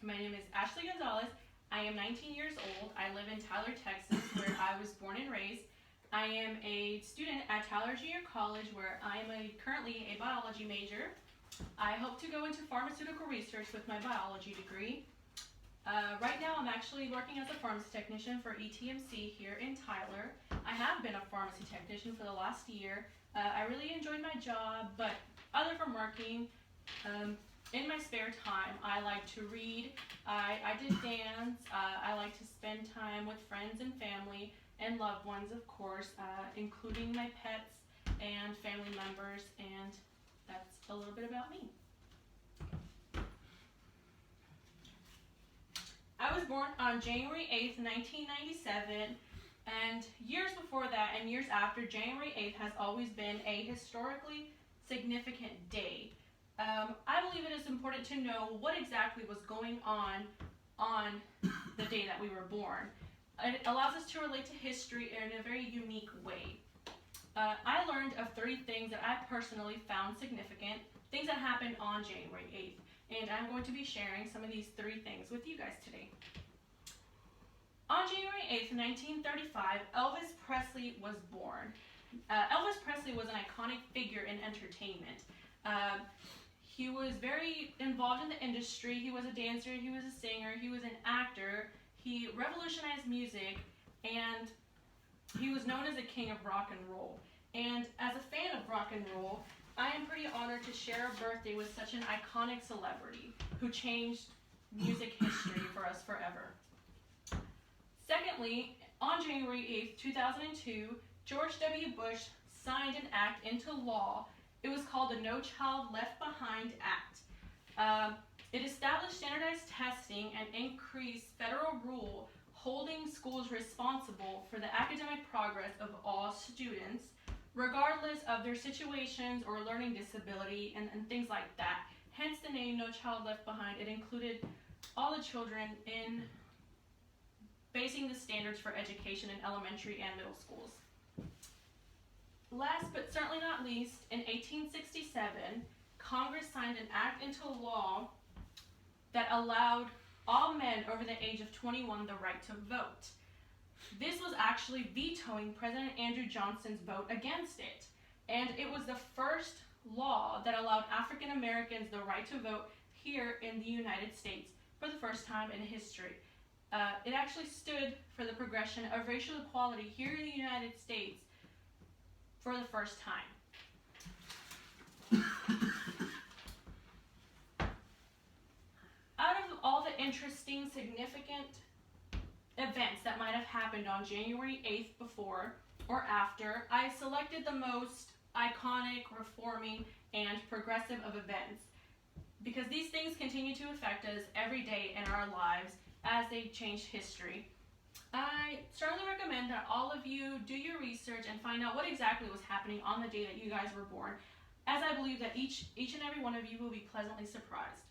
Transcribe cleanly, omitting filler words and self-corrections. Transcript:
My name is Ashley Gonzalez. I am 19 years old. I live in Tyler, Texas, where I was born and raised. I am a student at Tyler Junior College, where I am currently a biology major. I hope to go into pharmaceutical research with my biology degree. Right now I'm actually working as a pharmacy technician for ETMC here in Tyler. I have been a pharmacy technician for the last year. I really enjoyed my job, but other from working, in my spare time I like to read, I did dance, I like to spend time with friends and family and loved ones, of course, including my pets and family members, and that's a little bit about me. I was born on January 8th, 1997, and years before that and years after, January 8th has always been a historically significant day. I believe it is important to know what exactly was going on the day that we were born. It allows us to relate to history in a very unique way. I learned of 3 things that I personally found significant, things that happened on January 8th. And I'm going to be sharing some of these 3 things with you guys today. On January 8th, 1935, Elvis Presley was born. Elvis Presley was an iconic figure in entertainment. He was very involved in the industry. He was a dancer, he was a singer, he was an actor. He revolutionized music, and he was known as a king of rock and roll. And as a fan of rock and roll, I am pretty honored to share a birthday with such an iconic celebrity who changed music history for us forever. Secondly, on January 8th, 2002, George W. Bush signed an act into law. It was called the No Child Left Behind Act. It established standardized testing and increased federal rule holding schools responsible for the academic progress of all students, regardless of their situations or learning disability and things like that. Hence the name No Child Left Behind. It included all the children in basing the standards for education in elementary and middle schools. Last but certainly not least, in 1867, Congress signed an act into law that allowed all men over the age of 21 the right to vote. This was actually vetoing President Andrew Johnson's vote against it. And it was the first law that allowed African Americans the right to vote here in the United States for the first time in history. It actually stood for the progression of racial equality here in the United States for the first time. Out of all the interesting, significant events that might have happened on January 8th before or after, I selected the most iconic, reforming, and progressive of events because these things continue to affect us every day in our lives as they change history. I strongly recommend that all of you do your research and find out what exactly was happening on the day that you guys were born, as I believe that each and every one of you will be pleasantly surprised.